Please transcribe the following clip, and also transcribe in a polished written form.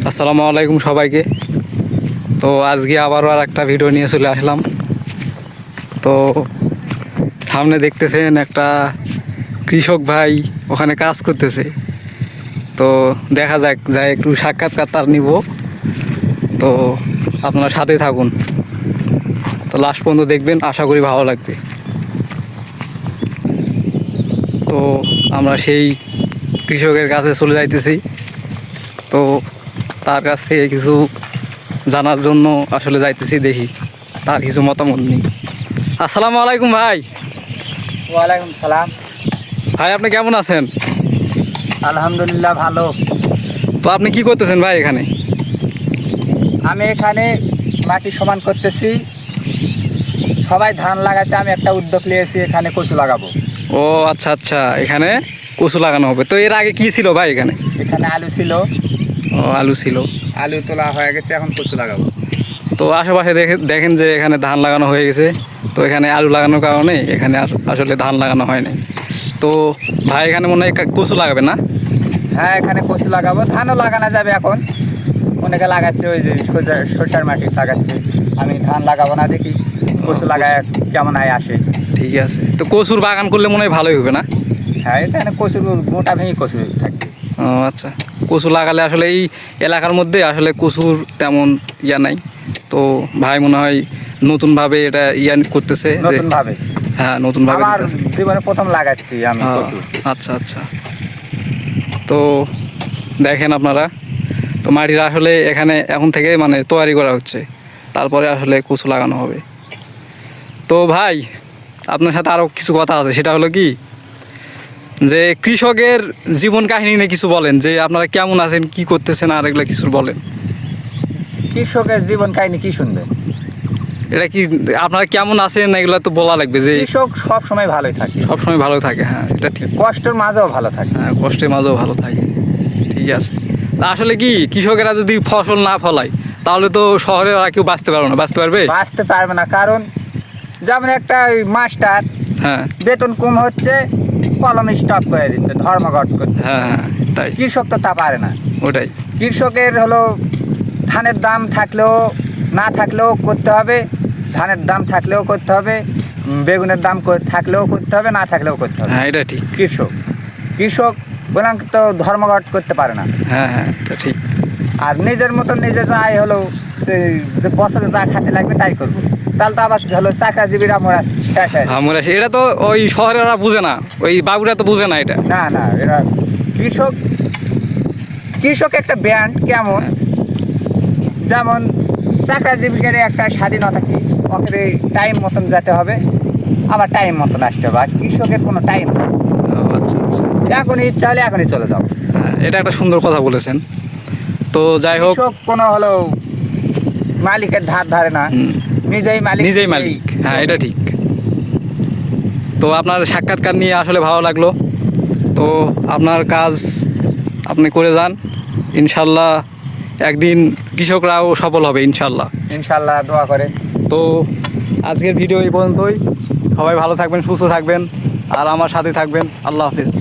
আসসালামু আলাইকুম সবাইকে। তো আজকে আবারও আর একটা ভিডিও নিয়ে চলে আসলাম। তো সামনে দেখতেছেন একটা কৃষক ভাই ওখানে কাজ করতেছে। তো দেখা যাক যাই একটু সাক্ষাৎকার তার নিব। তো আপনারা সাথে থাকুন, তো লাস্ট পর্যন্ত দেখবেন, আশা করি ভালো লাগবে। তো আমরা সেই কৃষকের কাছে চলে যাইতেছি। তো তার কাছ থেকে কিছু জানার জন্য আসলে যাইতেছি, দেখি তার কিছু মতামত নেই। আসসালামু আলাইকুম ভাই। ওয়ালাইকুম সালাম। ভাই আপনি কেমন আছেন? আলহামদুলিল্লাহ ভালো। তো আপনি কি করতেছেন ভাই এখানে? আমি এখানে মাটি সমান করতেছি। সবাই ধান লাগাচ্ছে, আমি একটা উদ্যোগ নিয়েছি, এখানে কচু লাগাবো। ও আচ্ছা আচ্ছা, এখানে কচু লাগানো হবে। তো এর আগে কি ছিল ভাই এখানে? এখানে আলু ছিল, ও আলু ছিল। আলু তোলা হয়ে গেছে, এখন কচু লাগাবো। তো আশেপাশে দেখেন যে এখানে ধান লাগানো হয়ে গেছে। তো এখানে আলু লাগানোর কারণে এখানে আসলে ধান লাগানো হয়নি। তো ভাই এখানে মনে হয় কচু লাগাবে না? হ্যাঁ, এখানে কচু লাগাবো। ধানও লাগানো যাবে এখন, অনেকে লাগাচ্ছে, ওই যে সরষার মাটি লাগাচ্ছে। আমি ধান লাগাবো না, দেখি কচু লাগায় কেমন হয় আসে। ঠিক আছে। তো কচুর বাগান করলে মনে হয় ভালোই হবে না? হ্যাঁ, এখানে কচু গোটা ভেঙে কচু থাকবে। ও আচ্ছা, কচু লাগালে আসলে এই এলাকার মধ্যে আসলে কচুর তেমন ইয়া নাই। তো ভাই মনে হয় নতুনভাবে এটা করতেছে। নতুনভাবে? হ্যাঁ, নতুনভাবে আমার জীবনে প্রথম লাগাচ্ছি আমি কচু। আচ্ছা আচ্ছা। তো দেখেন আপনারা, তো মাটিটা আসলে এখানে এখন থেকে মানে তৈরি করা হচ্ছে, তারপরে আসলে কচু লাগানো হবে। তো ভাই আপনার সাথে আরও কিছু কথা আছে, সেটা হলো কি যে কৃষকের জীবন কাহিনী নিয়ে কিছু বলেন, যে আপনারা কেমন আছেন, কি করতেছেন, আর এগুলো কিছু বলেন। কৃষকের জীবন কাহিনী কি শুনবেন? এটা কি আপনারা কেমন আছেন এগুলো তো বলা লাগবে। যে কৃষক সব সময় ভালোই থাকে, সবসময় ভালো থাকে, হ্যাঁ এটা ঠিক। কষ্টের মাঝেও ভালো থাকে। হ্যাঁ, কষ্টের মাঝেও ভালো থাকে, ঠিক আছে। তা আসলে কি কৃষকেরা যদি ফসল না ফলায় তাহলে তো শহরে ওরা কেউ বাঁচতে পারবে না। বাঁচতে পারবে? বাঁচতে পারবে না, কারণ যেমন একটা মাস্টার, হ্যাঁ বেতন কম হচ্ছে, কলম স্টপ করে দিচ্ছে, ধর্মঘট করতে। হ্যাঁ হ্যাঁ, তাই। কৃষক তো তা পারে না। ওটাই। কৃষকের হলো ধানের দাম থাকলেও না থাকলেও করতে হবে, ধানের দাম থাকলেও করতে হবে, বেগুনের দাম থাকলেও করতে হবে, না থাকলেও করতে হবে। হ্যাঁ এটা ঠিক। কৃষক বললাম তো ধর্মঘট করতে পারে না। হ্যাঁ হ্যাঁ, এটা ঠিক। আর নিজের মতন নিজে যাই হলো, যে বছরে যা খাতে লাগবে তাই করবো, তাহলে তো আবার হলো চাকরাজীবীরা মোরা শেষ হয়। আমরা এটা তো ওই শহরে ওরা বুঝে না, ওই বাবুরা তো বুঝে না এটা। না না, এরা কৃষক একটা ব্যান্ড কেমন, যেমন চাকরাজীবীদের একটা স্বাধীনতা কি, ওকে টাইম মতন যেতে হবে, আবার টাইম মতন আসতে হবে। আর কৃষকের কোনো টাইম নেই, আচ্ছা আচ্ছা, এখনই ইচ্ছা হলে এখনই চলে যাও। হ্যাঁ এটা একটা সুন্দর কথা বলেছেন। তো যাই হোক, কৃষক কোনো হলো মালিকের ধার ধারে না, নিজেই মালিক। হ্যাঁ এটা ঠিক। তো আপনার সাক্ষাৎকার নিয়ে আসলে ভালো লাগলো। তো আপনার কাজ আপনি করে যান, ইনশাল্লাহ একদিন কৃষকরাও সফল হবে ইনশাল্লাহ। ইনশাল্লাহ, দোয়া করে। তো আজকের ভিডিও এই পর্যন্তই। সবাই ভালো থাকবেন, সুস্থ থাকবেন, আর আমার সাথে থাকবেন। আল্লাহ হাফেজ।